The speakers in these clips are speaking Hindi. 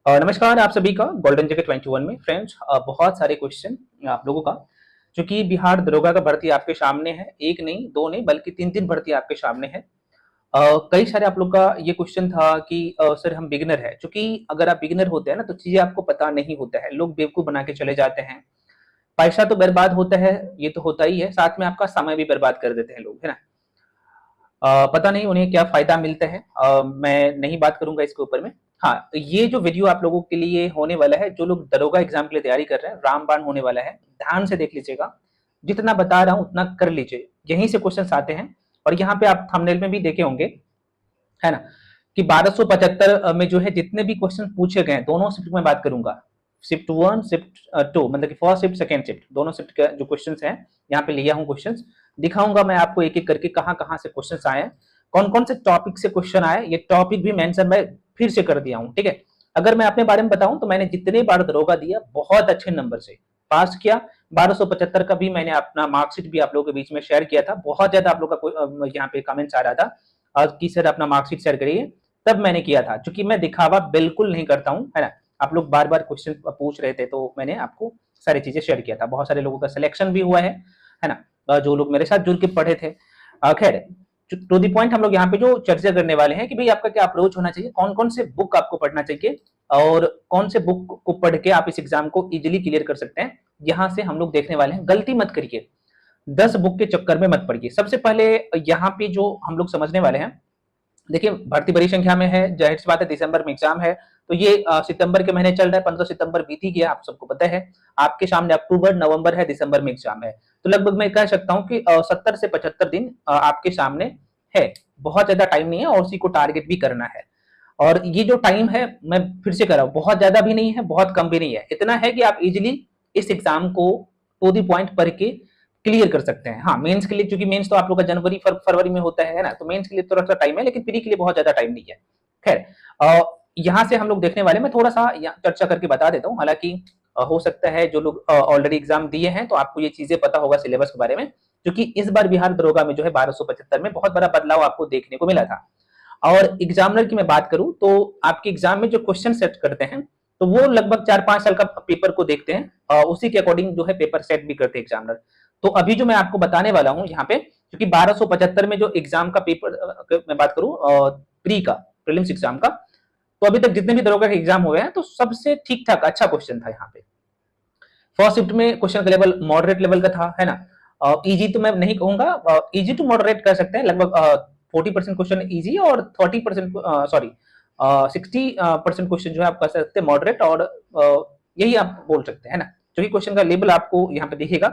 नमस्कार आप सभी का गोल्डन जगह 21 में फ्रेंड्स बहुत सारे क्वेश्चन आप लोगों का क्योंकि बिहार दरोगा का भर्ती आपके सामने है। एक नहीं दो नहीं बल्कि तीन तीन भर्ती आपके सामने है। कई सारे आप लोग का ये क्वेश्चन था कि सर हम बिगिनर है, क्योंकि अगर आप बिगिनर होते हैं ना तो चीजें आपको पता नहीं होता है, लोग बेवकूफ बना के चले जाते हैं। पैसा तो बर्बाद होता है, ये तो होता ही है, साथ में आपका समय भी बर्बाद कर देते हैं लोग, है ना। पता नहीं उन्हें क्या फायदा मिलता है। मैं नहीं बात करूंगा इसके ऊपर में। हाँ, तो ये जो वीडियो आप लोगों के लिए होने वाला है, जो लोग दरोगा एग्जाम के लिए तैयारी कर रहे हैं, रामबाण होने वाला है, ध्यान से देख लीजिएगा। जितना बता रहा हूं उतना कर लीजिए, यहीं से क्वेश्चन आते हैं। और यहाँ पे आप थंबनेल में भी देखे होंगे, है ना, कि 1275 में जो है जितने भी क्वेश्चन पूछे गए दोनों शिफ्ट में बात करूंगा। शिफ्ट 1 शिफ्ट 2 मतलब कि फर्स्ट शिफ्ट सेकंड शिफ्ट दोनों शिफ्ट के जो क्वेश्चंस हैं यहाँ पे लिया हूँ क्वेश्चंस। दिखाऊंगा मैं आपको एक एक करके कहाँ कहाँ से क्वेश्चंस आए हैं, कौन कौन से टॉपिक से क्वेश्चन आए, ये टॉपिक भी मेंशन मैं फिर से कर दिया हूँ। ठीक है, अगर मैं अपने बारे में बताऊं तो मैंने जितने बार दरोगा दिया बहुत अच्छे नंबर से पास किया। 1275 का भी मैंने अपना मार्कशीट भी आप लोगों के बीच में शेयर किया था। बहुत ज्यादा आप लोग का यहाँ पे कमेंट्स आ रहा था कि सर अपना मार्कशीट शेयर करिए, तब मैंने किया था, क्योंकि मैं दिखावा बिल्कुल नहीं करता हूँ, है ना। आप लोग बार बार क्वेश्चन पूछ रहे थे तो मैंने आपको सारी चीजें शेयर किया था। बहुत सारे लोगों का सिलेक्शन भी हुआ है ना, जो लोग मेरे साथ जुड़ के पढ़े थे। खैर, टू दी पॉइंट हम लोग यहाँ पे जो चर्चा करने वाले हैं कि भाई आपका क्या अप्रोच होना चाहिए, कौन कौन से बुक आपको पढ़ना चाहिए और कौन से बुक को पढ़ के आप इस एग्जाम को इजीली क्लियर कर सकते हैं। यहाँ से हम लोग देखने वाले हैं। गलती मत करिए, 10 बुक के चक्कर में मत पड़िए। सबसे पहले यहाँ पे जो हम लोग समझने वाले हैं, देखिए भर्ती बड़ी संख्या में है, जाहिर सी बात है दिसंबर में एग्जाम है, तो ये सितंबर के महीने चल रहा है, 15 सितंबर बीत ही गया, आप सबको पता है। आपके सामने अक्टूबर नवंबर है, दिसंबर में एग्जाम है, तो लगभग मैं कह सकता हूँ कि 70 से 75 दिन आपके सामने है। बहुत ज्यादा टाइम नहीं है और उसी को टारगेट भी करना है। और ये जो टाइम है, मैं फिर से कह रहा हूँ, बहुत ज्यादा भी नहीं है बहुत कम भी नहीं है, इतना है कि आप इजिली इस एग्जाम को टू दी पॉइंट पढ़ के क्लियर कर सकते हैं। हाँ, मेंस के लिए, क्योंकि मेंस तो आप लोग का जनवरी फरवरी में होता है ना, तो मेंस के लिए थोड़ा सा टाइम है, लेकिन प्री के लिए बहुत ज्यादा टाइम नहीं है। खैर, यहाँ से हम लोग देखने वाले, मैं थोड़ा सा चर्चा करके बता देता हूँ। हालांकि हो सकता है जो लोग ऑलरेडी एग्जाम दिए हैं तो आपको ये चीजें पता होगा सिलेबस के बारे में, क्योंकि इस बार बिहार दरोगा में जो है 1275 में बहुत बड़ा बदलाव आपको देखने को मिला था। और एग्जामिनर की मैं बात करूं तो आपके एग्जाम में जो क्वेश्चन सेट करते हैं तो वो लगभग 4-5 साल का पेपर को देखते हैं और उसी के अकॉर्डिंग जो है पेपर सेट भी करते हैं एग्जामिनर। तो अभी जो मैं आपको बताने वाला हूं यहाँ पे, क्योंकि 1275 में जो एग्जाम का पेपर मैं बात करूं प्री का, प्रीलिम्स एग्जाम का, तो अभी तक जितने भी दरोगा के एग्जाम हुए हैं तो सबसे ठीक ठाक अच्छा क्वेश्चन था यहाँ पे। फर्स्ट शिफ्ट में क्वेश्चन का लेवल मॉडरेट लेवल का था, है ना। इजी तो मैं नहीं कहूंगा, इजी टू मॉडरेट कर सकते हैं, लगभग 40% क्वेश्चन इजी और 30% सॉरी 60% क्वेश्चन जो है आप कर सकते हैं मॉडरेट, और यही आप बोल सकते हैं, है ना, क्योंकि क्वेश्चन का लेवल आपको यहाँ पे दिखेगा।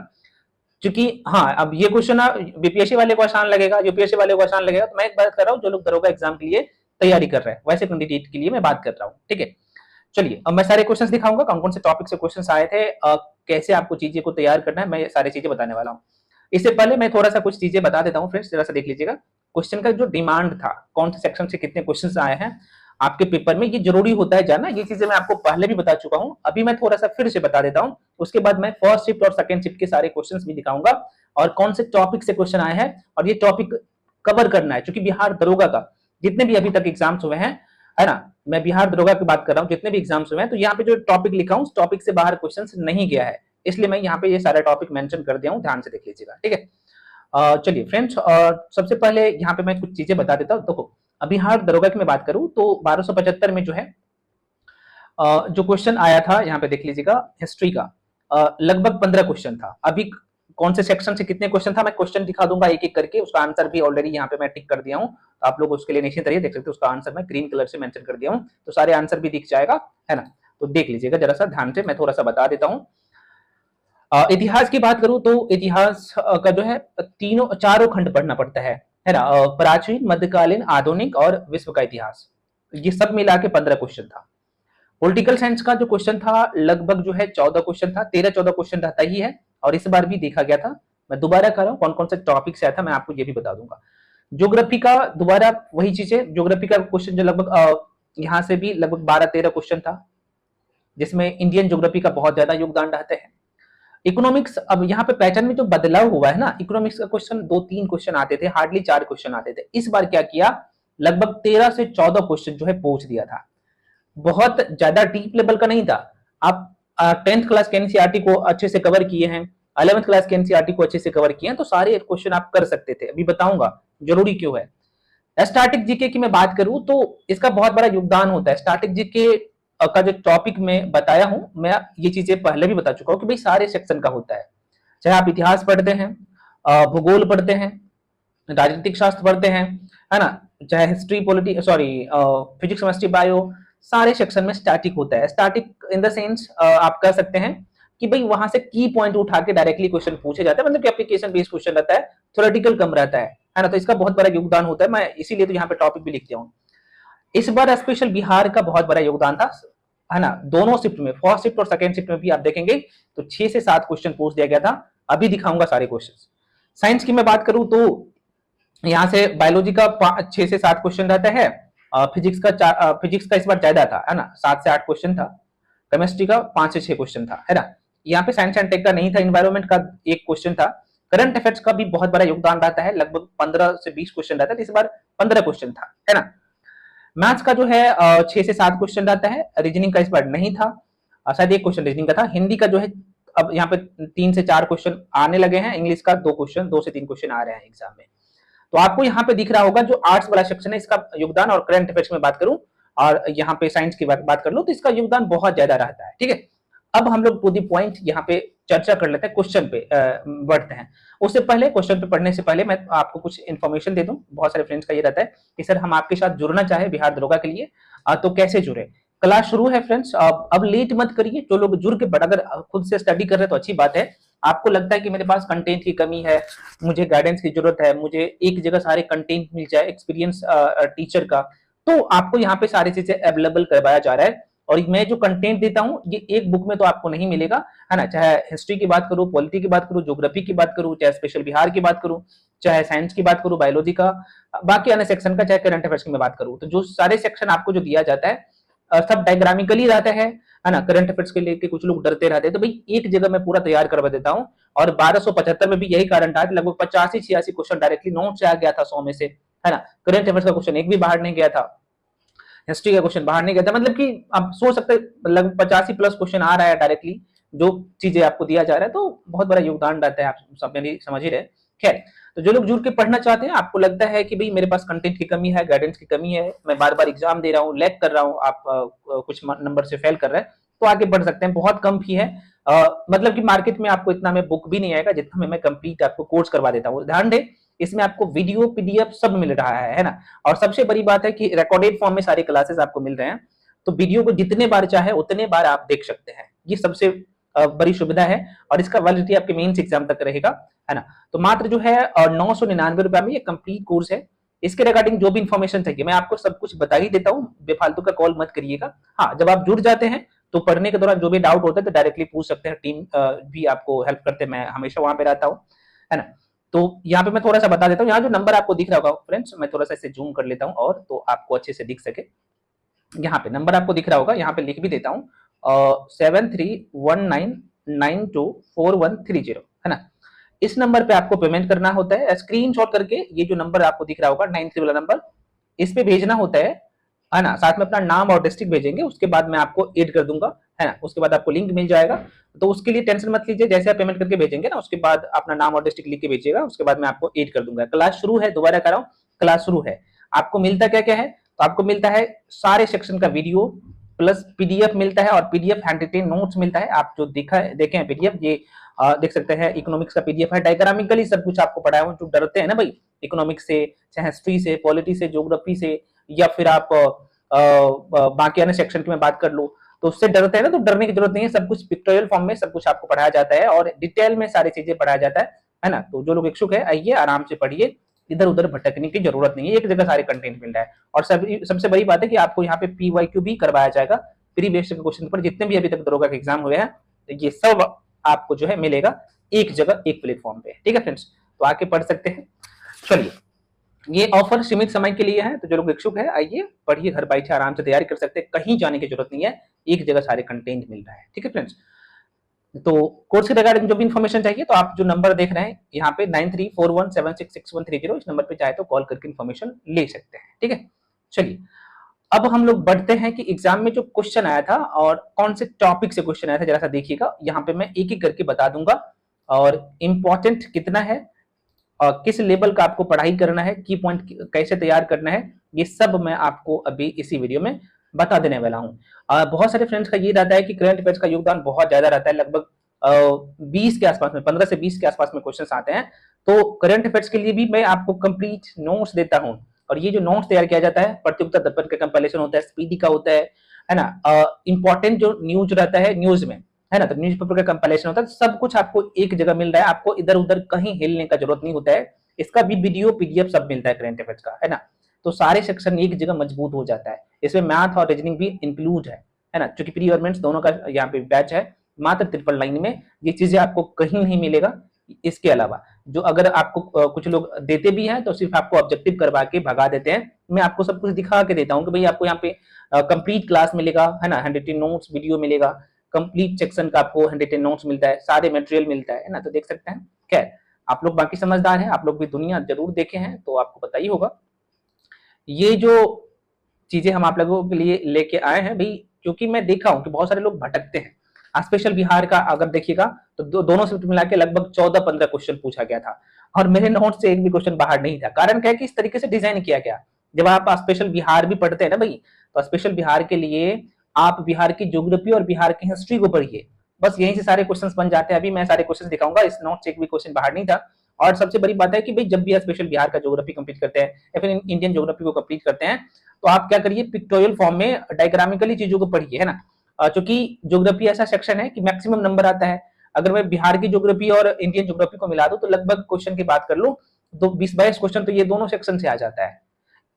क्योंकि हाँ, अब ये क्वेश्चन बीपीएससी वाले को आसान लगेगा, यूपीएससी वाले को आसान लगेगा, तो मैं एक बात कर रहा हूँ जो लोग दरोगा एग्जाम के लिए तैयारी कर रहे हैं वैसे कैंडिडेट के लिए मैं बात कर रहा हूँ। ठीक है, चलिए अब मैं सारे क्वेश्चंस दिखाऊंगा, कौन कौन से टॉपिक से क्वेश्चंस आए थे, कैसे आपको चीजें को तैयार करना है, मैं सारी चीजें बताने वाला हूँ। इससे पहले मैं थोड़ा सा कुछ चीजें बता देता हूँ फ्रेंड्स, जरा सा देख लीजिएगा। क्वेश्चन का जो डिमांड था, कौन से सेक्शन से कितने क्वेश्चंस आए हैं आपके पेपर में, ये जरूरी होता है जानना। ये चीजें मैं आपको पहले भी बता चुका हूँ, अभी मैं थोड़ा सा फिर से बता देता हूँ। उसके बाद मैं फर्स्ट शिफ्ट और सेकंड शिफ्ट के सारे क्वेश्चंस भी दिखाऊंगा और कौन से टॉपिक से क्वेश्चन आए हैं, और ये टॉपिक कवर करना है, क्योंकि बिहार दरोगा का जितने भी अभी तक एग्जाम्स हुए हैं, है ना, मैं बिहार दरोगा की बात कर रहा हूँ, जितने भी एग्जाम्स हुए हैं, तो यहाँ पे जो टॉपिक लिखा हूँ उस टॉपिक से बाहर क्वेश्चंस नहीं गया है, इसलिए मैं यहाँ पे ये सारा टॉपिक मेंशन कर दिया हूँ, ध्यान से देख लीजिएगा। ठीक है, चलिए फ्रेंड्स, सबसे पहले यहाँ पे मैं कुछ चीजें बता देता हूँ। देखो, बिहार दरोगा की मैं बात करूँ तो 1275 में जो है जो क्वेश्चन आया था यहाँ पे देख लीजिएगा, हिस्ट्री का लगभग 15 क्वेश्चन था। अभी कौन से सेक्शन से कितने क्वेश्चन था मैं क्वेश्चन दिखा दूंगा एक एक करके, उसका आंसर भी ऑलरेडी यहाँ पे मैं टिक कर दिया हूँ, तो आप लोग उसके लिए निश्चित रहिए, देख सकते हो उसका आंसर मैं ग्रीन कलर से मेंशन कर दिया हूँ, तो सारे आंसर भी दिख जाएगा, है ना। तो देख लीजिएगा जरा सा ध्यान से, मैं थोड़ा सा बता देता हूँ। इतिहास की बात करूं तो इतिहास का जो है चारों खंड पढ़ना पड़ता है ना, प्राचीन, मध्यकालीन, आधुनिक और विश्व का इतिहास, ये सब मिला के 15 क्वेश्चन था। पॉलिटिकल साइंस का जो क्वेश्चन था लगभग जो है 14 क्वेश्चन था, 13-14 क्वेश्चन रहता ही है, और इस बार भी देखा गया था। मैं दोबारा कर रहा हूँ कौन कौन से टॉपिक से आया था, मैं आपको ये भी बता दूंगा। ज्योग्राफी का दोबारा वही चीज है, ज्योग्राफी का क्वेश्चन जो लगभग यहाँ से भी लगभग 12-13 क्वेश्चन था, जिसमें इंडियन ज्योग्राफी का बहुत ज्यादा योगदान रहते हैं। इकोनॉमिक्स, अब यहाँ पे पैटर्न में जो बदलाव हुआ है ना, इकोनॉमिक्स का क्वेश्चन 2-3 क्वेश्चन आते थे, हार्डली 4 क्वेश्चन आते थे। इस बार क्या किया, लगभग 13 से 14 क्वेश्चन जो है पूछ दिया था। बहुत ज्यादा डीप लेवल का नहीं था। आप 10th क्लास के एनसीईआरटी को अच्छे से कवर किए हैं, 11th क्लास के एनसीईआरटी को अच्छे से कवर किए हैं, तो सारे क्वेश्चन आप कर सकते थे। अभी बताऊंगा जरूरी क्यों है। स्टैटिक जीके की मैं बात करूं तो इसका बहुत बड़ा योगदान होता है। स्टैटिक जीके का जो टॉपिक मैं बताया हूं, मैं ये चीजें पहले भी बता चुका हूं कि भाई सारे सेक्शन का होता है। चाहे आप इतिहास पढ़ते हैं, भूगोल पढ़ते हैं, राजनीतिक शास्त्र पढ़ते हैं, है ना, चाहे history, polity, sorry, physics, chemistry, bio, सारे सेक्शन में स्टैटिक होता है। स्टैटिक इन द सेंस आप कह सकते हैं कि भाई वहां से की पॉइंट उठा के डायरेक्टली क्वेश्चन पूछे जाते हैं, मतलब कि एप्लीकेशन बेस्ड क्वेश्चन रहता है, थ्योरेटिकल कम रहता है ना। तो इसका बहुत बड़ा योगदान होता है। मैं इसीलिए तो यहाँ पे टॉपिक भी लिख दिया हूँ। इस बार स्पेशल बिहार का बहुत बड़ा योगदान था, है ना। दोनों शिफ्ट में, फर्स्ट शिफ्ट और सेकंड शिफ्ट में भी आप देखेंगे तो 6 से 7 क्वेश्चन पूछ दिया गया था। अभी दिखाऊंगा सारे क्वेश्चन। साइंस की मैं बात करूं तो यहाँ से बायोलॉजी का 6 से 7 क्वेश्चन रहता है, फिजिक्स का इस बार ज्यादा था, है ना, 7 से 8 क्वेश्चन था, केमिस्ट्री का 5 से 6 क्वेश्चन था, है ना। यहाँ पे साइंस एंड टेक का नहीं था, इन्वायरमेंट का 1 क्वेश्चन था। करंट अफेयर्स का भी बहुत बड़ा योगदान रहता है, लगभग 15 से 20 क्वेश्चन रहता है, इस बार 15 क्वेश्चन था, है ना। मैथ्स का जो है 6 से 7 क्वेश्चन रहता है। रीजनिंग का इस बार नहीं था, शायद 1 क्वेश्चन रीजनिंग का था। हिंदी का जो है अब यहाँ पे 3 से 4 क्वेश्चन आने लगे हैं। इंग्लिश का 2 क्वेश्चन, 2 से 3 क्वेश्चन आ रहे हैं एग्जाम में। तो आपको यहाँ पे दिख रहा होगा जो आर्ट्स वाला सेक्शन है इसका योगदान, और करंट अफेयर्स में बात करूं और यहाँ पे साइंस की बात कर लो तो इसका योगदान बहुत ज्यादा रहता है, ठीक है। अब हम लोग टू दी पॉइंट यहाँ पे चर्चा कर लेते हैं, क्वेश्चन पे बढ़ते हैं। उससे पहले, क्वेश्चन पे पढ़ने से पहले मैं आपको कुछ इन्फॉर्मेशन दे दूं। बहुत सारे फ्रेंड्स का ये रहता है कि सर हम आपके साथ जुड़ना चाहे बिहार दरोगा के लिए, तो कैसे जुड़े। क्लास शुरू है फ्रेंड्स, अब लेट मत करिए। जो लोग जुड़ के अगर खुद से स्टडी कर रहे हैं तो अच्छी बात है। आपको लगता है कि मेरे पास कंटेंट की कमी है, मुझे गाइडेंस की जरूरत है, मुझे एक जगह सारे कंटेंट मिल जाए एक्सपीरियंस टीचर का, तो आपको यहाँ पे सारी चीजें अवेलेबल करवाया जा रहा है। और मैं जो कंटेंट देता हूँ ये एक बुक में तो आपको नहीं मिलेगा, है ना। चाहे हिस्ट्री की बात करूँ, पॉलिटी की बात करूँ, ज्योग्राफी की बात करूँ, चाहे स्पेशल बिहार की बात करूँ, चाहे साइंस की बात करूँ, बायोलॉजी का, बाकी अन्य सेक्शन का, चाहे करंट अफेयर्स की मैं बात करूँ, तो जो सारे सेक्शन आपको जो दिया जाता है सब डायग्रामिकली रहता है ना। करंट अफेयर्स के लेके कुछ लोग डरते रहते हैं, तो भाई एक जगह मैं पूरा तैयार करवा देता हूँ। और 1275 में भी यही कारण था, लगभग 85-86 क्वेश्चन डायरेक्टली नोट से आ गया था 100 में से, है ना। करंट अफेयर्स का क्वेश्चन एक भी बाहर नहीं गया था, हिस्ट्री का क्वेश्चन बाहर नहीं गया था। मतलब कि आप सोच सकते हैं लगभग 85+ क्वेश्चन आ रहा है डायरेक्टली, जो चीजें आपको दिया जा रहा है, तो बहुत बड़ा योगदान रहता है, आप सब समझ ही रहे। खैर, तो जो लोग जुड़ के पढ़ना चाहते हैं, आपको लगता है कि भाई मेरे पास कंटेंट की कमी है, गाइडेंस की कमी है, मैं बार बार एग्जाम दे रहा हूँ, लैग कर रहा हूँ, आप कुछ नंबर से फेल कर रहे हैं, तो आगे बढ़ सकते हैं। बहुत कम फी है, मतलब कि मार्केट में आपको इतना में बुक भी नहीं आएगा जितना में मैं कंप्लीट आपको कोर्स करवा देता हूँ। ध्यान दें, इसमें आपको वीडियो, पीडीएफ सब मिल रहा है ना। और सबसे बड़ी बात है कि रिकॉर्डेड फॉर्म में सारे क्लासेस आपको मिल रहे हैं, तो वीडियो को जितने बार चाहे उतने बार आप देख सकते हैं। ये सबसे बड़ी सुविधा है, और इसका वैलिडिटी आपके मेंस एग्जाम तक रहेगा, है ना। तो मात्र जो है 999 रुपए में ये कंप्लीट कोर्स है। इसके रिगार्डिंग जो भी इन्फॉर्मेशन चाहिए मैं आपको सब कुछ बता ही देता हूँ, बेफालतू का कॉल मत करिएगा। हाँ, जब आप जुड़ जाते हैं तो पढ़ने के दौरान जो भी डाउट होता है तो डायरेक्टली पूछ सकते हैं, टीम भी आपको हेल्प करते हैं, मैं हमेशा वहां पे रहता हूँ, है ना। तो यहाँ पे मैं थोड़ा सा बता देता हूँ, यहाँ जो नंबर आपको दिख रहा होगा फ्रेंड्स, मैं थोड़ा सा इसे जूम कर लेता हूँ और तो आपको अच्छे से दिख सके। यहाँ पे नंबर आपको दिख रहा होगा, यहाँ पे लिख भी देता हूँ 7319924130, है ना। इस नंबर पे आपको पेमेंट करना होता है, स्क्रीनशॉट करके ये जो नंबर आपको दिख रहा होगा 93 वाला नंबर, इस पे भेजना होता है ना। साथ में अपना नाम और डिस्ट्रिक्ट भेजेंगे, उसके बाद मैं आपको ऐड कर दूंगा, है ना। उसके बाद आपको लिंक मिल जाएगा, तो उसके लिए टेंशन मत लीजिए। जैसे आप पेमेंट करके भेजेंगे ना, उसके बाद अपना नाम और डिस्ट्रिक्ट लिख के भेजिएगा, उसके बाद मैं आपको ऐड कर दूंगा। क्लास शुरू है, दोबारा कर रहा हूँ, क्लास शुरू है। आपको मिलता क्या क्या है, तो आपको मिलता है सारे सेक्शन का वीडियो प्लस पीडीएफ मिलता है, और पीडीएफ हैंड रिटेन नोट्स मिलता है। आप जो देखे हैं पीडीएफ, ये देख सकते हैं, इकोनॉमिक्स का पीडीएफ है, डायग्रामिकली सब कुछ आपको पढ़ाया हूं। जो डरते हैं ना भाई इकोनॉमिक्स से, चाहे हिस्ट्री से, पॉलिटी से, ज्योग्राफी से, या फिर आप बाकी अन्य सेक्शन की मैं बात कर लूं, तो उससे डरते हैं ना, तो डरने की जरूरत नहीं है। सब कुछ पिक्टोरियल फॉर्म में सब कुछ आपको पढ़ाया जाता है, और डिटेल में सारी चीजें पढ़ाया जाता है ना। तो जो लोग इच्छुक है, आइए आराम से पढ़िए, इधर उधर भटकने की जरूरत नहीं है, एक जगह सारे कंटेंट मिल रहा है। और सबसे बड़ी बात है कि आपको यहाँ पे पीवाईक्यू भी करवाया जाएगा, प्री बेस्ड क्वेश्चन पर, जितने भी अभी तक दरोगा के एग्जाम हुए हैं, ये सब आपको जो है मिलेगा एक जगह, एक प्लेटफॉर्म पे, ठीक है फ्रेंड्स। तो आके पढ़ सकते हैं। चलिए, ये ऑफर सीमित समय के लिए है, तो जो लोग इच्छुक है आइए पढ़िए, घर बैठे आराम से तैयारी कर सकते हैं, कहीं जाने की जरूरत नहीं है, एक जगह सारे कंटेंट मिल रहा है, ठीक है फ्रेंड्स। तो कोर्स के रिगार्डिंग जो भी इन्फॉर्मेशन चाहिए, तो आप जो नंबर देख रहे हैं यहाँ पे 9341766130, इस नंबर पे चाहे तो कॉल करके इन्फॉर्मेशन ले सकते हैं, ठीक है। चलिए, अब हम लोग बढ़ते हैं कि एग्जाम में जो क्वेश्चन आया था और कौन से टॉपिक से क्वेश्चन आया था, जरा सा देखिएगा। यहाँ पे मैं एक एक करके बता दूंगा और इम्पोर्टेंट कितना है और किस लेवल का आपको पढ़ाई करना है, की पॉइंट कैसे तैयार करना है, ये सब मैं आपको अभी इसी वीडियो में बता देने वाला हूँ। बहुत सारे फ्रेंड्स का ये रहता है कि करंट अफेयर्स का योगदान बहुत ज्यादा रहता है, लगभग 20 के आसपास में, 15 से 20 के आसपास में क्वेश्चन आते हैं। तो करंट अफेयर्स के लिए भी मैं आपको कंप्लीट नोट्स देता हूँ, और ये जो नोट्स तैयार किया जाता है प्रतियोगिता दर्पण का कंपाइलेशन होता है, स्पीडी का होता है ना, इंपॉर्टेंट जो न्यूज रहता है न्यूज में, है ना, तो न्यूज़पेपर का कंपाइलेशन होता है, सब कुछ आपको एक जगह मिल रहा है, आपको इधर उधर कहीं हिलने का जरूरत नहीं होता है। इसका भी वीडियो पीडीएफ सब मिलता है करंट अफेयर्स का, है ना। तो सारे सेक्शन एक जगह मजबूत हो जाता है। इसमें मैथ और रीजनिंग भी इंक्लूड है ना, क्योंकि प्री और मेंस दोनों का यहाँ पे बैच है। मात्र 53 लाइन में ये चीजें आपको कहीं नहीं मिलेगा। इसके अलावा जो अगर आपको कुछ लोग देते भी हैं तो सिर्फ आपको ऑब्जेक्टिव करवा के भगा देते हैं। मैं आपको सब कुछ दिखा के देता हूँ कि भाई आपको यहाँ पे कंप्लीट क्लास मिलेगा, है ना, हैंडरिटन नोट्स वीडियो मिलेगा, कंप्लीट सेक्शन का आपको हैंडरिटन नोट्स मिलता है, सारे मटेरियल मिलता है ना। तो देख सकते हैं। खैर, आप लोग बाकी समझदार हैं, आप लोग भी दुनिया जरूर देखे हैं तो आपको पता ही होगा। ये जो चीजें हम आप लोगों के लिए लेके आए हैं भाई, क्योंकि मैं देखा हूं कि बहुत सारे लोग भटकते हैं। स्पेशल बिहार का अगर देखिएगा तो दोनों से मिला के लगभग 14-15 क्वेश्चन पूछा गया था, और मेरे नोट से एक भी क्वेश्चन बाहर नहीं था। कारण क्या है कि इस तरीके से डिजाइन किया गया। जब आप स्पेशल बिहार भी पढ़ते हैं ना भाई, तो स्पेशल बिहार के लिए आप बिहार की ज्योग्राफी और बिहार की हिस्ट्री को पढ़िए, बस यहीं से सारे क्वेश्चंस बन जाते हैं। अभी मैं सारे क्वेश्चंस दिखाऊंगा, इस नोट से एक भी क्वेश्चन बाहर नहीं था। और सबसे बड़ी बात है कि भाई जब भी आप स्पेशल बिहार का ज्योग्राफी कंप्लीट करते हैं या फिर इंडियन ज्योग्राफी को कंप्लीट करते हैं, तो आप क्या करिए, पिक्टोरियल फॉर्म में डायग्रामिकली चीजों को पढ़िए, है ना। क्योंकि ज्योग्राफी ऐसा सेक्शन है कि मैक्सिमम नंबर आता है। अगर मैं बिहार की ज्योग्राफी और इंडियन ज्योग्राफी को मिला दूं तो लगभग क्वेश्चन की बात कर लूं तो 20-22 क्वेश्चन तो ये दोनों सेक्शन से आ जाता है।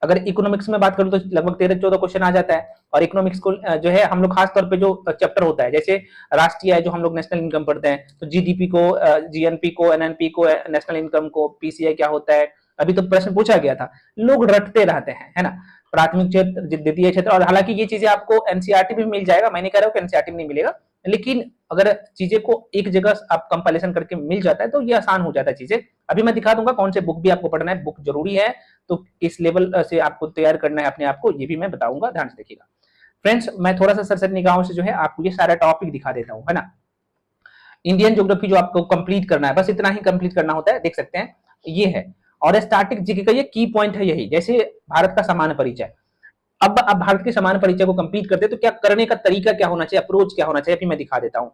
अगर इकोनॉमिक्स में बात करूं तो लगभग 13-14 क्वेश्चन आ जाता है। और इकोनॉमिक्स को जो है हम लोग खास तौर पे जो चैप्टर होता है, जैसे राष्ट्रीय आय जो हम लोग नेशनल इनकम पढ़ते हैं, तो जीडीपी को, जीएनपी को, एनएनपी को, नेशनल इनकम को, पीसीआई क्या होता है, अभी तो प्रश्न पूछा गया था। लोग रटते रहते हैं, है ना। प्राथमिक क्षेत्र, द्वितीय क्षेत्र, और हालांकि ये चीजें आपको एनसीईआरटी में मिल जाएगा, मैं नहीं कह रहा हूँ कि एनसीईआरटी में नहीं मिलेगा, लेकिन अगर चीजें को एक जगह आप कंपाइलेशन करके मिल जाता है तो ये आसान हो जाता है चीजें। अभी मैं दिखा दूंगा कौन से बुक भी आपको पढ़ना है, बुक जरूरी है तो किस लेवल से आपको तैयार करना है अपने आप को, ये भी मैं बताऊंगा, ध्यान से देखिएगा। फ्रेंड्स, मैं थोड़ा सा सरसरी निगाहों से जो है आपको ये सारा टॉपिक दिखा देता हूँ, है ना। इंडियन ज्योग्राफी जो आपको कंप्लीट करना है, बस इतना ही कंप्लीट करना होता है, देख सकते हैं ये है। और स्टैटिक जीके का ये की पॉइंट है यही, जैसे भारत का सामान्य परिचय। अब आप भारत के सामान्य परिचय को कंप्लीट करते हैं तो क्या करने का तरीका क्या होना चाहिए, अप्रोच क्या होना चाहिए, अभी मैं दिखा देता हूं।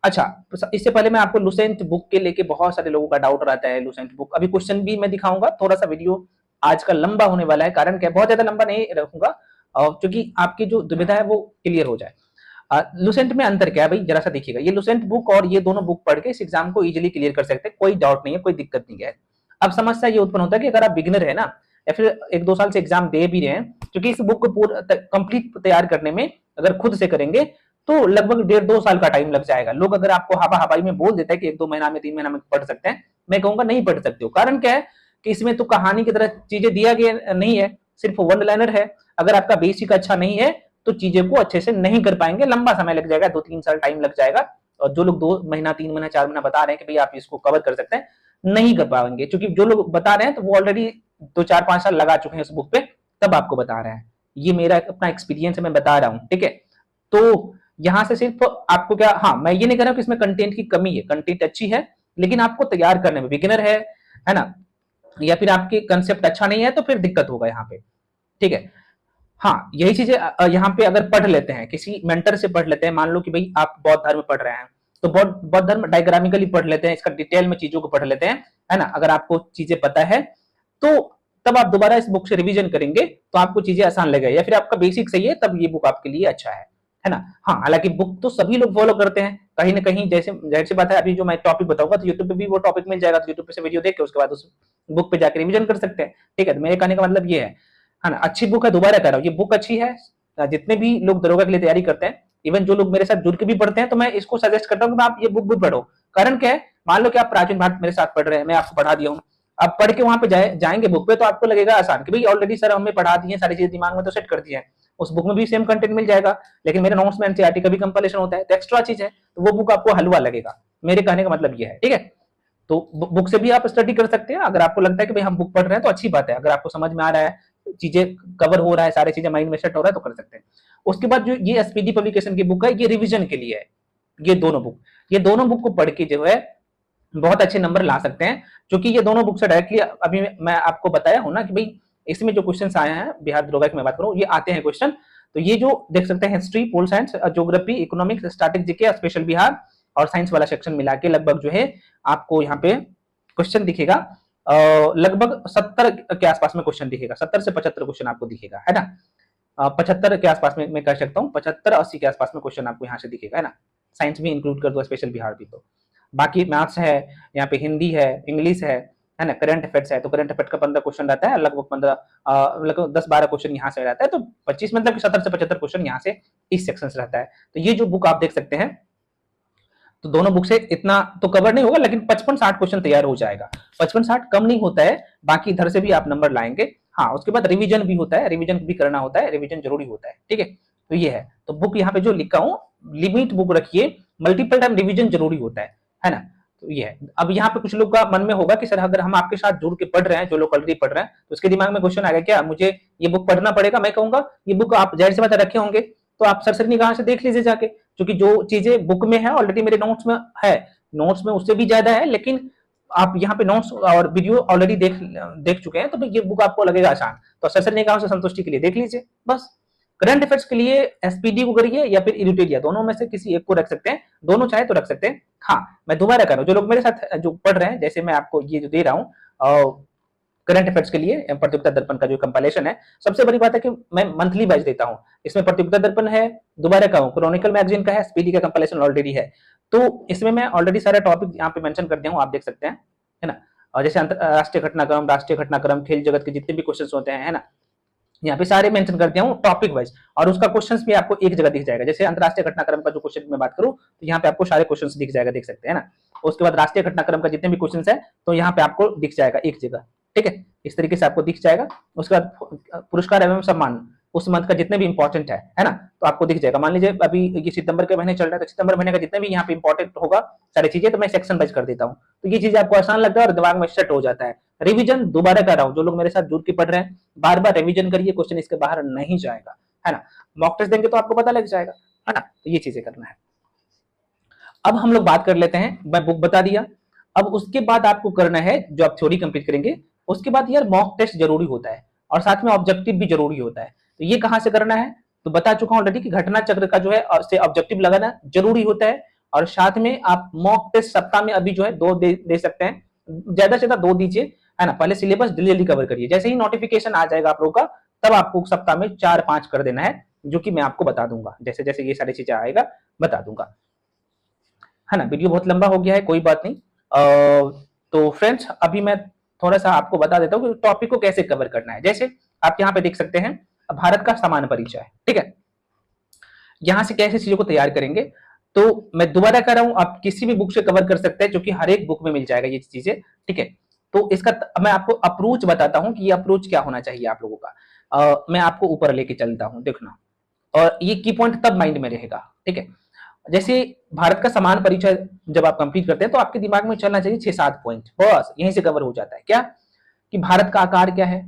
अच्छा, इससे पहले मैं आपको लुसेंट बुक के लेके बहुत सारे लोगों का डाउट रहता है। लुसेंट बुक अभी क्वेश्चन भी मैं दिखाऊंगा, थोड़ा सा वीडियो आज का लंबा होने वाला है, कारण क्या, बहुत ज्यादा लंबा नहीं रखूंगा क्योंकि आपकी जो दुविधा है वो क्लियर हो जाए। लुसेंट में अंतर क्या है भाई, जरा सा देखिएगा। ये लुसेंट बुक और ये दोनों बुक पढ़ के इस एग्जाम को इजीली क्लियर कर सकते हैं, कोई डाउट नहीं है, कोई दिक्कत नहीं है। अब समस्या ये उत्पन्न होता है कि अगर आप बिगिनर है ना, या फिर 1-2 साल से एग्जाम दे भी रहे हैं, क्योंकि इस बुक को पूरा कंप्लीट तैयार करने में अगर खुद से करेंगे तो लगभग 1.5-2 साल का टाइम लग जाएगा। लोग अगर आपको हवा हवाई में बोल देते हैं कि 1-2 महीना में, 3 महीना में पढ़ सकते हैं, मैं कहूंगा नहीं पढ़ सकते हो। कारण क्या है कि इसमें तो कहानी की तरह चीजें दिया गया नहीं है, सिर्फ वन लाइनर है। अगर आपका बेसिक अच्छा नहीं है तो चीजें को अच्छे से नहीं कर पाएंगे, लंबा समय लग जाएगा, 2-3 साल टाइम लग जाएगा। और जो लोग 2 महीना, 3 महीना, 4 महीना बता रहे हैं कि भाई आप इसको कवर कर सकते हैं, नहीं कर पाएंगे, क्योंकि जो लोग बता रहे हैं तो वो ऑलरेडी 2-4-5 साल लगा चुके हैं उस बुक पे, तब आपको बता रहे हैं। ये मेरा अपना एक्सपीरियंस है, मैं बता रहा हूँ, ठीक है। तो यहां से सिर्फ आपको क्या, हाँ, मैं ये नहीं कह रहा हूं कि इसमें कंटेंट की कमी है, कंटेंट अच्छी है, लेकिन आपको तैयार करने में, बिगिनर है ना, या फिर आपके कंसेप्ट अच्छा नहीं है तो फिर दिक्कत होगा यहाँ पे, ठीक है। हाँ, यही चीजें यहाँ पे अगर पढ़ लेते हैं, किसी मेंटर से पढ़ लेते हैं, मान लो कि भाई आप बौद्ध धर्म पढ़ रहे हैं तो बौद्ध धर्म डायग्रामिकली पढ़ लेते हैं, इसका डिटेल में चीजों को पढ़ लेते हैं, है ना। अगर आपको चीजें पता है तो तब आप दोबारा इस बुक से रिवीजन करेंगे तो आपको चीजें आसान लगेगा, या फिर आपका बेसिक सही है तब ये बुक आपके लिए अच्छा है ना। हाँ, हालांकि बुक तो सभी लोग फॉलो करते हैं कहीं ना कहीं, जैसे जाहिर सी बात है, अभी जो मैं टॉपिक बताऊंगा तो यूट्यूब पे भी वो टॉपिक मिल जाएगा, तो यूट्यूब पे से वीडियो देख के उसके बाद उस बुक पे जाकर रिवीजन कर सकते हैं, ठीक है। तो मेरे कहने का मतलब ये है ना, अच्छी बुक है, दोबारा कह रहा हूँ, ये बुक अच्छी है। जितने भी लोग दरोगा के लिए तैयारी करते हैं, इवन जो लोग मेरे साथ जुड़ के भी पढ़ते हैं, तो मैं इसको सजेस्ट करता हूँ कि आप ये बुक भी पढ़ो। कारण क्या है, मान लो कि आप प्राचीन भारत मेरे साथ पढ़ रहे हैं, मैं आपको पढ़ा दिया हूँ, आप पढ़ के वहां पे जाएंगे बुक पे तो आपको लगेगा आसान कि भाई ऑलरेडी सर हमें पढ़ा दिए, सारी चीजें दिमाग में तो सेट कर दी है, उस बुक में भी सेम कंटेंट मिल जाएगा, लेकिन मेरे नोट्स में एनसीईआरटी का भी कंपाइलेशन होता है, तो एक्स्ट्रा चीज है, तो वो बुक आपको हलवा लगेगा। मेरे कहने का मतलब ये है, ठीक है। तो बुक से भी आप स्टडी कर सकते हैं। अगर आपको लगता है कि भाई हम बुक पढ़ रहे हैं तो अच्छी बात है, अगर आपको समझ में आ रहा है चीजें कवर हो रहा है, सारी चीजें माइंड में सेट हो रहा है तो कर सकते हैं। उसके बाद जो ये एसपीडी पब्लिकेशन की बुक है, ये रिवीजन के लिए है। ये दोनों बुक को पढ़ के जो है बहुत अच्छे नंबर ला सकते हैं, क्योंकि ये दोनों बुक से डायरेक्टली अभी मैं आपको बताया हूं ना कि भाई इसमें जो क्वेश्चंस आए हैं बिहार दरोगा की मैं बात करूं, ये आते हैं क्वेश्चन। तो ये जो देख सकते हैं history, pol science, geography, economics, static GK, special Bihar और साइंस वाला सेक्शन मिला के लगभग जो है आपको यहाँ पे क्वेश्चन दिखेगा, लगभग 70 के आसपास में क्वेश्चन दिखेगा, 70 से 75 क्वेश्चन आपको दिखेगा, है ना। 75 के आसपास में मैं कह सकता हूँ, 75-80 के आसपास में क्वेश्चन आपको यहाँ से दिखेगा, है ना। साइंस भी इंक्लूड कर दो, स्पेशल बिहार भी। तो बाकी मैथ्स है, यहाँ पे हिंदी है, इंग्लिश है ना, करंट अफेयर्स है, तो करंट अफेयर का 15 क्वेश्चन रहता है, लगभग लगभग 10-12 क्वेश्चन यहाँ से रहता है, तो 25 मतलब 70 से 75 क्वेश्चन यहाँ से इस सेक्शन से रहता है। तो ये जो बुक आप देख सकते हैं, तो दोनों बुक से इतना तो कवर नहीं होगा, लेकिन 55-60 क्वेश्चन तैयार हो जाएगा। 55-60 कम नहीं होता है, बाकी इधर से भी आप नंबर लाएंगे। हाँ, उसके बाद रिवीजन भी होता है, रिवीजन भी करना होता है, रिवीजन जरूरी होता है, ठीक है। तो ये है, तो बुक यहाँ पे जो लिखा हूँ, लिमिट बुक रखिए, मल्टीपल टाइम रिवीजन जरूरी होता है ना। तो ये है। अब यहाँ पे कुछ लोग का मन में होगा कि सर अगर हम आपके साथ जुड़ के पढ़ रहे हैं, जो लोग ऑलरेडी पढ़ रहे हैं, तो उसके दिमाग में क्वेश्चन आएगा क्या मुझे ये बुक पढ़ना पड़ेगा। मैं कहूंगा ये बुक आप जाहिर सी बात रखे होंगे, तो आप सरसरी निगाह से देख लीजिए जाके, क्योंकि जो चीजें बुक में है ऑलरेडी मेरे नोट्स में है, नोट्स में उससे भी ज्यादा है, लेकिन आप यहाँ पे नोट्स और वीडियो ऑलरेडी देख चुके हैं, तो ये बुक आपको लगेगा आसान, तो सरसरी निगाह से संतुष्टि के लिए देख लीजिए बस। करंट अफेयर्स के लिए एसपीडी को करिए या फिर इडिटोरिया, दोनों में से किसी एक को रख सकते हैं, दोनों चाहे तो रख सकते हैं। हाँ, मैं दोबारा कर रहा हूँ, जो लोग मेरे साथ जो पढ़ रहे हैं, जैसे मैं आपको ये जो दे रहा हूँ करंट अफेयर्स के लिए प्रतियोगिता दर्पण का जो कंपाइलेशन है, सबसे बड़ी बात है कि मैं मंथली वाइज देता हूँ। इसमें प्रतियोगिता दर्पण है, दोबारा कहूँ क्रॉनिकल मैगजीन का है, स्पीडी का कंपाइलेशन ऑलरेडी है, तो इसमें मैं ऑलरेडी सारे टॉपिक यहाँ पे मेंशन कर दिया हूँ, आप देख सकते हैं, है ना। और जैसे राष्ट्रीय घटनाक्रम, राष्ट्रीय घटनाक्रम, खेल जगत के जितने भी क्वेश्चन होते हैं, है ना, यहाँ पे सारे मेंशन कर दिया हूँ टॉपिक वाइज, और उसका क्वेश्चंस भी आपको एक जगह दिख जाएगा। जैसे अंतरराष्ट्रीय घटनाक्रम का जो क्वेश्चन मैं बात करूँ, तो यहाँ पे आपको सारे क्वेश्चंस दिख जाएगा, देख सकते हैं ना। उसके बाद राष्ट्रीय घटनाक्रम का जितने भी क्वेश्चंस है, तो यहाँ पे आपको दिख जाएगा एक जगह, ठीक है, इस तरीके से आपको दिख जाएगा। उसके बाद पुरस्कार एवं सम्मान उस मंथ का जितने भी इंपॉर्टेंट है ना, तो आपको दिख जाएगा। मान लीजिए अभी ये सितंबर के महीने चल रहा है, तो सितंबर महीने का जितने भी यहाँ पे इंपॉर्टेंट होगा सारी चीजें, तो मैं सेक्शन वाइज कर देता हूँ, तो ये चीज आपको आसान लगता है और दिमाग में सेट हो जाता है। रिवीजन दोबारा कर रहा हूँ, जो लोग मेरे साथ जुड़ के पढ़ रहे हैं, बार बार रिवीजन करिए, क्वेश्चन इसके बाहर नहीं जाएगा, है ना। मॉक टेस्ट देंगे तो आपको पता लग जाएगा, है ना। तो ये चीजें करना है। अब हम लोग बात कर लेते हैं, मैं बुक बता दिया, अब उसके बाद आपको करना है, जो आप थ्योरी कंप्लीट करेंगे उसके बाद यार मॉक टेस्ट जरूरी होता है, और साथ में ऑब्जेक्टिव भी जरूरी होता है। तो ये कहां से करना है, तो बता चुका हूं ऑलरेडी कि घटना चक्र का जो है से ऑब्जेक्टिव लगाना जरूरी होता है, और साथ में आप मॉक टेस्ट सप्ताह में अभी जो है 2 दे सकते हैं, ज्यादा से ज्यादा 2 दीजिए, है ना। पहले सिलेबस जल्दी जल्दी कवर करिए, जैसे ही नोटिफिकेशन आ जाएगा आप लोग का, तब आपको सप्ताह में 4-5 कर देना है, जो कि मैं आपको बता दूंगा, जैसे जैसे ये सारी चीजें आएगा बता दूंगा, है ना। वीडियो बहुत लंबा हो गया है, कोई बात नहीं। तो फ्रेंड्स अभी मैं थोड़ा सा आपको बता देता हूँ कि टॉपिक को कैसे कवर करना है। जैसे आप यहाँ पे देख सकते हैं भारत का सामान्य परिचय, ठीक है, यहाँ से कैसे चीजों को तैयार करेंगे, तो मैं दोबारा कर रहा हूँ, आप किसी भी बुक से कवर कर सकते हैं, जो कि हर एक बुक में मिल जाएगा ये चीजें, ठीक है। तो इसका मैं आपको अप्रोच बताता हूँ कि ये अप्रोच क्या होना चाहिए आप लोगों का। मैं आपको ऊपर लेके चलता हूँ, देखना, और ये की पॉइंट तब माइंड में रहेगा, ठीक है। जैसे भारत का समान परिचय जब आप कंप्लीट करते हैं, तो आपके दिमाग में चलना चाहिए 6-7 पॉइंट, बस यहीं से कवर हो जाता है। क्या कि भारत का आकार क्या है,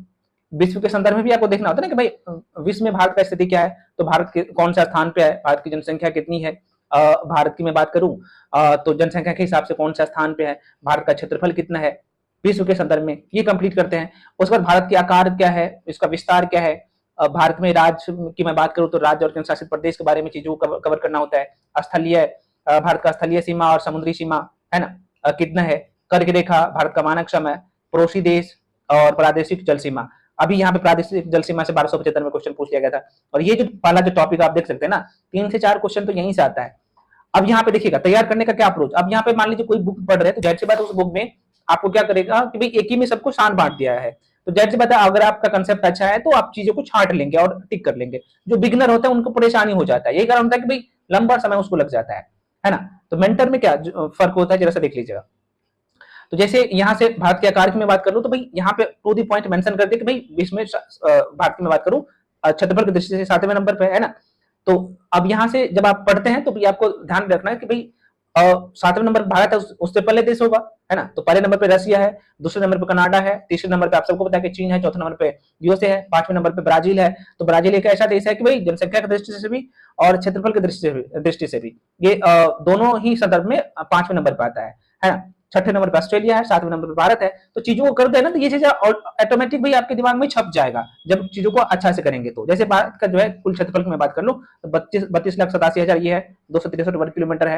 विश्व के संदर्भ में भी आपको देखना होता है ना कि भाई विश्व में भारत का स्थिति क्या है, तो भारत के कौन सा स्थान पे है, भारत की जनसंख्या कितनी है, भारत की मैं बात करूं तो जनसंख्या के हिसाब से कौन सा स्थान पे है, भारत का क्षेत्रफल कितना है विश्व के संदर्भ में, ये कंप्लीट करते हैं। उसके बाद भारत के आकार क्या है, इसका विस्तार क्या है, भारत में राज्य की मैं बात करूं तो राज्य और केंद्र शासित प्रदेश के बारे में चीजों को कवर करना होता है। स्थलीय भारत का स्थलीय सीमा और समुद्री सीमा, है ना, कितना है, कर्क रेखा, भारत का मानक समय, पड़ोसी देश और प्रादेशिक जल सीमा। अभी यहाँ पे प्रादेशिक जल सीमा से 1275 में क्वेश्चन पूछ लिया गया था, और ये जो पहला जो टॉपिक आप देख सकते हैं ना, 3 से 4 क्वेश्चन तो यहीं से आता है। अब यहाँ पे देखिएगा तैयार करने का क्या अप्रोच। अब यहाँ पे मान लीजिए कोई बुक पढ़ रहे हैं, तो जाहिर सी बात उस बुक में आपको क्या करेगा कि भाई एक ही में सबको शान बांट दिया है, तो जाहिर सी बात है अगर आपका कंसेप्ट अच्छा है तो आप चीजों को छांट लेंगे और टिक कर लेंगे। जो बिगनर होता है उनको परेशानी हो जाता है, यही कारण होता है कि भाई लंबा समय उसको लग जाता है ना। तो मेंटर में क्या फर्क होता है जरा सा देख लीजिएगा। तो जैसे यहाँ से भारत के आकार की मैं बात कर लूं, तो भाई यहाँ पे टू दी पॉइंट मेंशन कर दे कि भाई विश्व में भारत की मैं बात करूं क्षेत्रफल की दृष्टि से 7वें नंबर पे है ना। तो अब यहाँ से जब आप पढ़ते हैं तो भी आपको ध्यान रखना है कि भाई सातवें नंबर पर भारत है, उससे पहले देश होगा, है ना। तो पहले नंबर पे रशिया है, दूसरे नंबर पे कनाडा है, तीसरे नंबर पे आप सबको पता है कि चीन है, चौथे नंबर पे यूएसए है, पांचवें नंबर पे ब्राजील है। तो ब्राजील एक ऐसा देश है कि भाई जनसंख्या की दृष्टि से भी और क्षेत्रफल की दृष्टि से भी ये दोनों ही संदर्भ में पांचवें नंबर पर आता है ना। छठे नंबर पर ऑस्ट्रेलिया है, सातवें नंबर पर भारत है। तो चीजों को कर देना तो ये चीजें ऑटोमेटिक भाई आपके दिमाग में छप जाएगा जब चीजों को अच्छा से करेंगे। तो जैसे भारत का जो है कुल क्षेत्रफल की मैं बात कर लूं तो 32,87,000 ये है, 263 वर्ग किलोमीटर है।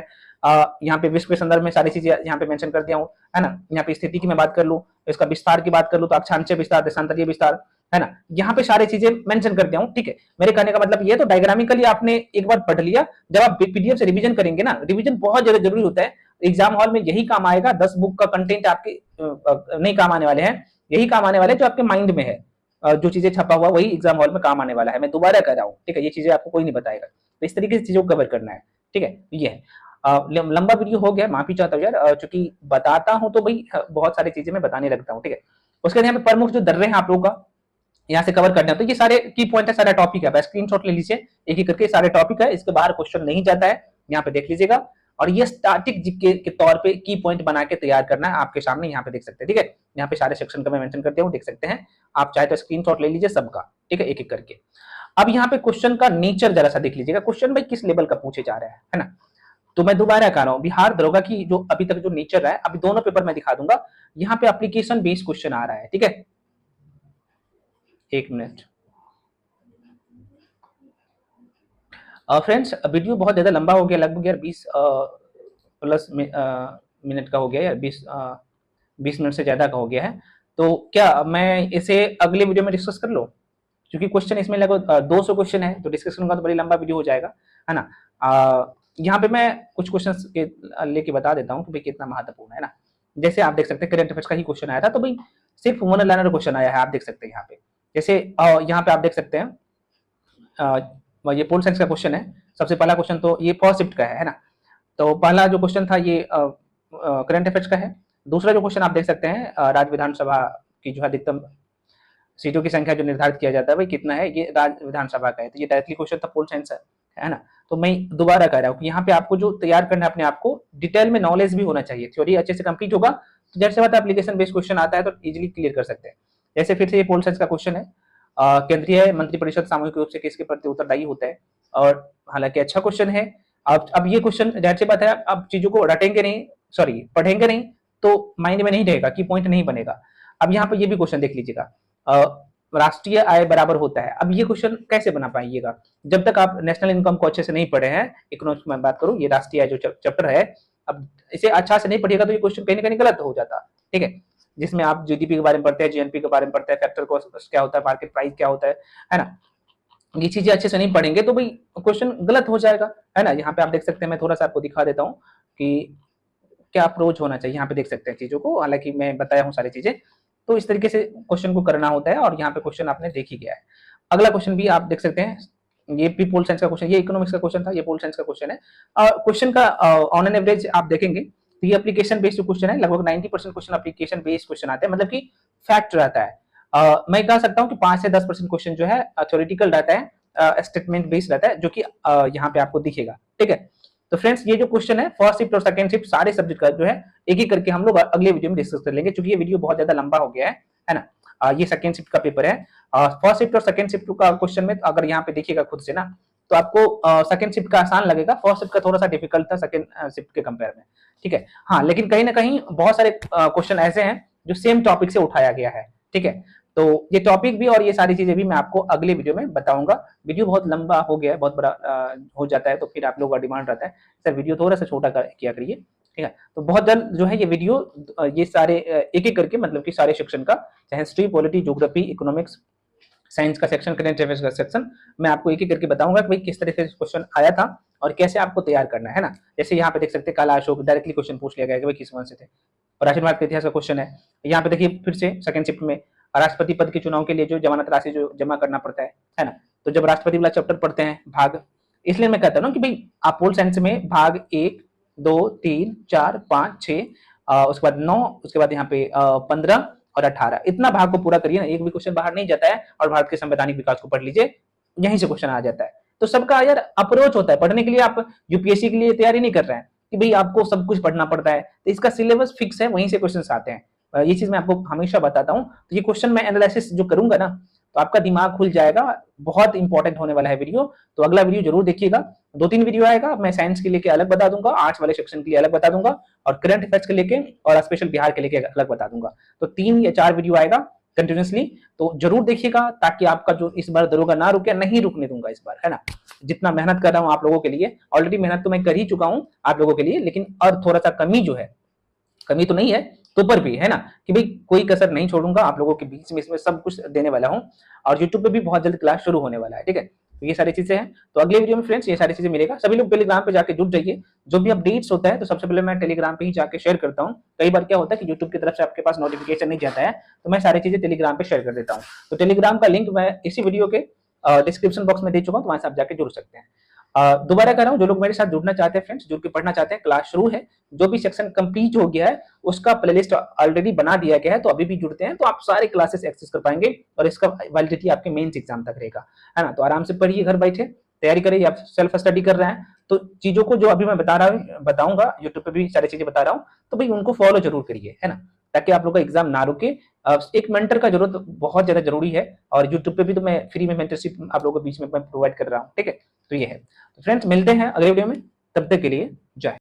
यहाँ पे विश्व के संदर्भ में सारी चीजें यहाँ पे मेंशन कर दिया हूँ, है ना। यहाँ पे स्थिति की मैं बात कर लूं, इसका विस्तार की बात कर लूं तो अक्षांशीय विस्तार, देशांतरीय विस्तार, है ना। यहाँ पे सारी चीजें मेंशन कर दिया हूँ, ठीक है। मेरे कहने का मतलब ये तो डायग्रामिकली आपने एक बार पढ़ लिया, जब आप पीडीएफ से रिवीजन करेंगे ना, रिवीजन बहुत ज्यादा जरूरी होता है। एग्जाम हॉल में यही काम आएगा, 10 बुक का कंटेंट आपके नहीं काम आने वाले हैं, यही काम आने वाले जो आपके माइंड में है, जो चीजें छपा हुआ वही एग्जाम हॉल में काम आने वाला है। मैं दोबारा कह रहा हूँ, ठीक है, ये चीजें आपको कोई नहीं बताएगा। तो इस तरीके से चीजों को कवर करना है, ठीक है। ये है लंबा वीडियो हो गया, माफी चाहता हूँ यार, चूंकि बताता हूँ तो भाई बहुत सारी चीजें मैं बताने लगता हूँ, ठीक है। उसके बाद यहाँ पे प्रमुख जो दर्रे हैं आप लोगों का यहाँ से कवर करना है, तो ये सारे की पॉइंट है, सारा टॉपिक है, स्क्रीनशॉट ले लीजिए एक एक करके, सारे टॉपिक है, इसके बाहर क्वेश्चन नहीं जाता है, यहाँ पे देख लीजिएगा। और ये स्टैटिक जीके के तौर पे की पॉइंट बना के तैयार करना है आपके सामने, यहाँ पे देख सकते हैं, ठीक है। यहाँ पे सारे सेक्शन का मैं मेंशन कर दिया हूँ, देख सकते हैं आप, चाहे तो स्क्रीनशॉट ले लीजिए सबका, ठीक है, एक एक करके। अब यहाँ पे क्वेश्चन का नेचर जरा सा देख लीजिएगा, क्वेश्चन भाई किस लेवल का पूछे जा रहा है ना। तो मैं दोबारा कह रहा हूँ, बिहार दरोगा की जो अभी तक जो नेचर रहा है, अभी दोनों पेपर में दिखा दूंगा, यहाँ पे एप्लीकेशन बेस्ड क्वेश्चन आ रहा है, ठीक है। एक मिनट फ्रेंड्स, वीडियो बहुत ज्यादा लंबा हो गया, लगभग यार 20 प्लस मिनट का हो गया यार, 20 मिनट से ज्यादा का हो गया है। तो क्या मैं इसे अगले वीडियो में डिस्कस कर लो, क्योंकि क्वेश्चन इसमें लगभग 200 क्वेश्चन है, तो डिस्कस करूंगा तो बड़ी लंबा वीडियो हो जाएगा, है ना। यहाँ पे मैं कुछ क्वेश्चन लेके बता देता हूँ कि भाई कितना महत्वपूर्ण है ना। जैसे आप देख सकते हैं करंट अफेयर्स का ही क्वेश्चन आया था, तो भाई सिर्फ वन लाइनर क्वेश्चन आया है, आप देख सकते हैं यहाँ पे। जैसे यहाँ पे आप देख सकते हैं ये पोल साइंस का क्वेश्चन है। सबसे पहला क्वेश्चन तो ये फर्स्ट शिफ्ट का है ना। तो पहला जो क्वेश्चन था ये करंट अफेयर्स का है। दूसरा जो क्वेश्चन आप देख सकते हैं राज्य विधानसभा की जो अधिकतम सीटों की संख्या जो निर्धारित किया जाता है भाई कितना है, ये राज्य विधानसभा का है। तो ये डायरेक्टली क्वेश्चन था पोल साइंस है ना। तो मैं दोबारा कह रहा हूँ कि यहाँ पे आपको जो तैयार करना है अपने आप को, डिटेल में नॉलेज भी होना चाहिए, थ्योरी अच्छे से कंप्लीट होगा तो जैसे बात एप्लीकेशन बेस्ड क्वेश्चन आता है तो इजिली क्लियर कर सकते हैं। जैसे फिर से ये पोल साइंस का क्वेश्चन है, केंद्रीय मंत्रिपरिषद सामूहिक रूप से किसके प्रति उत्तरदायी होता है, और हालांकि अच्छा क्वेश्चन है। अब ये क्वेश्चन जाहिर सी बात है, अब चीजों को रटेंगे नहीं, सॉरी पढ़ेंगे नहीं तो माइंड में नहीं रहेगा, की पॉइंट नहीं बनेगा। अब यहाँ पे ये भी क्वेश्चन देख लीजिएगा, राष्ट्रीय आय बराबर होता है। अब ये क्वेश्चन कैसे बना पाइएगा जब तक आप नेशनल इनकम को अच्छे से नहीं पढ़े हैं। इकोनॉमिक्स में बात करूं, ये राष्ट्रीय आय जो चैप्टर है, अब इसे अच्छा से नहीं पढ़िएगा तो ये क्वेश्चन कहीं ना कहीं गलत हो जाता, ठीक है। जिसमें आप जीडीपी के बारे में पढ़ते हैं, जीएनपी के बारे में पढ़ते हैं, फैक्टर कॉस्ट क्या होता है, मार्केट प्राइस क्या होता है ना। ये चीजें अच्छे से नहीं पढ़ेंगे तो भाई क्वेश्चन गलत हो जाएगा, है ना। यहाँ पे आप देख सकते हैं, मैं थोड़ा सा आपको दिखा देता हूँ कि क्या अप्रोच होना चाहिए। यहाँ पे देख सकते हैं चीजों को, हालांकि मैं बताया हूँ सारी चीजें। तो इस तरीके से क्वेश्चन को करना होता है, और यहाँ पे क्वेश्चन आपने देख ही गया है। अगला क्वेश्चन भी आप देख सकते हैं, ये भी पोल साइंस का क्वेश्चन, ये इकोनॉमिक्स का क्वेश्चन था, ये पोल साइंस का क्वेश्चन है। क्वेश्चन का ऑन एन एवरेज आप देखेंगे तो ये एप्लीकेशन बेस्ड क्वेश्चन है, लगभग 90% क्वेश्चन एप्लीकेशन बेस्ड क्वेश्चन आते हैं, मतलब कि फैक्ट रहता है। मैं कह सकता हूँ कि 5 से 10% क्वेश्चन जो है थ्योरेटिकल रहता है, स्टेटमेंट बेस्ड रहता है, जो कि यहाँ पे आपको दिखेगा, ठीक है। तो फ्रेंड्स ये जो क्वेश्चन है फर्स्ट शिफ्ट और सेकंड शिफ्ट सारे सब्जेक्ट का जो है एक एक करके हम लोग अगले वीडियो में डिस्कस कर लेंगे, क्योंकि ये वीडियो बहुत ज्यादा लंबा हो गया है ना। ये सेकंड शिफ्ट का पेपर है। फर्स्ट शिफ्ट और सेकंड शिफ्ट का क्वेश्चन में अगर यहाँ पे देखिएगा खुद से ना, तो आपको सेकंड शिफ्ट का आसान लगेगा, फर्स्ट शिफ्ट का थोड़ा सा डिफिकल्ट था सेकंड शिफ्ट के कंपेयर में, ठीक है। हाँ, लेकिन कहीं ना कहीं बहुत सारे क्वेश्चन ऐसे हैं जो सेम टॉपिक से उठाया गया है, ठीक है। तो ये टॉपिक भी और ये सारी चीजें भी मैं आपको अगले वीडियो में बताऊंगा। वीडियो बहुत लंबा हो गया है, बहुत बड़ा हो जाता है, तो फिर आप लोगों का डिमांड रहता है सर वीडियो थोड़ा सा छोटा किया करिए, ठीक है। तो बहुत जल्द जो है ये वीडियो ये सारे एक एक करके, मतलब कि सारे सेक्शन का, चाहे history, polity, geography, economics, science का सेक्शन, करंट अफेयर्स का सेक्शन, मैं आपको एक एक करके बताऊंगा कि भाई किस तरह से क्वेश्चन आया था और कैसे आपको तैयार करना है ना। जैसे यहाँ पे देख सकते हैं काला अशोक, डायरेक्टली क्वेश्चन पूछ लिया गया कि भाई किस वंश से थे। प्राचीन भारत के इतिहास का क्वेश्चन है। यहाँ पे देखिए फिर से सेकंड शिफ्ट में राष्ट्रपति पद के चुनाव के लिए जो जमानत राशि जो जमा करना पड़ता है ना। तो जब राष्ट्रपति वाला चैप्टर पढ़ते हैं भाग, इसलिए मैं कहता हूँ कि भाई आप पोल साइंस में भाग 1, 2, 3, 4, 5, 6, उसके बाद 9, उसके बाद यहाँ पे 15 और 18, इतना भाग को पूरा करिए ना, एक भी क्वेश्चन बाहर नहीं जाता है। और भारत के संवैधानिक विकास को पढ़ लीजिए, यहीं से क्वेश्चन आ जाता है। तो सबका यार अप्रोच होता है पढ़ने के लिए, आप यूपीएससी के लिए तैयारी नहीं कर रहे हैं, कि भाई आपको सब कुछ पढ़ना पड़ता है, तो इसका सिलेबस फिक्स है, वहीं से क्वेश्चन आते हैं। ये चीज मैं आपको हमेशा बताता हूँ। तो ये क्वेश्चन मैं एनालिसिस जो करूंगा ना, तो आपका दिमाग खुल जाएगा। बहुत इंपॉर्टेंट होने वाला है वीडियो, तो अगला वीडियो जरूर देखिएगा। 2-3 वीडियो आएगा, मैं साइंस के लेके अलग बता दूंगा, आर्ट्स वाले सेक्शन के लिए अलग बता दूंगा, और करंट अफेयर्स के लेके और स्पेशल बिहार के लेके अलग बता दूंगा। तो 3 या 4 वीडियो आएगा कंटिन्यूसली, तो जरूर देखिएगा, ताकि आपका जो इस बार दरोगा ना रुके, नहीं रुकने दूंगा इस बार, है ना। जितना मेहनत कर रहा हूं आप लोगों के लिए, ऑलरेडी मेहनत तो मैं कर ही चुका हूं आप लोगों के लिए, लेकिन और थोड़ा सा कमी जो है, कमी तो नहीं है तो पर भी, है ना, कि भाई कोई कसर नहीं छोड़ूंगा आप लोगों के बीच में, इसमें सब कुछ देने वाला हूं। और यूट्यूब पे भी बहुत जल्द क्लास शुरू होने वाला है, ठीक है। तो ये सारी चीजें हैं, तो अगले वीडियो में फ्रेंड्स ये सारी चीजें मिलेगा। सभी लोग टेलीग्राम पे जाके जुड़ जाइए, जो भी अपडेट्स होता है तो सबसे पहले मैं टेलीग्राम पे ही जाके शेयर करता हूँ। कई बार क्या होता है कि यूट्यूब की तरफ से आपके पास नोटिफिकेशन नहीं जाता है, तो मैं सारी चीजें टेलीग्राम पे शेयर कर देता हूँ। तो टेलीग्राम का लिंक मैं इसी वीडियो के डिस्क्रिप्शन बॉक्स में दे चुका हूँ, तो वहां से आप जाके जुड़ सकते हैं। दोबारा कर रहा हूँ, जो लोग मेरे साथ जुड़ना चाहते हैं फ्रेंड्स, जुड़ के पढ़ना चाहते हैं, क्लास शुरू है। जो भी सेक्शन कंप्लीट हो गया है उसका प्लेलिस्ट ऑलरेडी बना दिया गया है, तो अभी भी जुड़ते हैं तो आप सारे क्लासेस एक्सेस कर पाएंगे, और इसका वैलिडिटी आपके मेंस एग्जाम तक रहेगा, है ना। तो आराम से पढ़िए, घर बैठे तैयारी करिए। आप सेल्फ स्टडी कर रहे हैं तो चीजों को जो अभी मैं बता रहा हूँ, बताऊंगा, यूट्यूब पे भी सारी चीजें बता रहा हूँ, तो भाई उनको फॉलो जरूर करिए, है ना, ताकि आप लोग का एग्जाम ना रुके। एक मेंटर का जरूरत बहुत ज्यादा जरूरी है, और यूट्यूब पे भी तो मैं फ्री में मेंटरशिप आप लोगों के बीच में प्रोवाइड कर रहा हूँ, ठीक है। तो ये है, तो फ्रेंड्स मिलते हैं अगले वीडियो में, तब तक के लिए जय।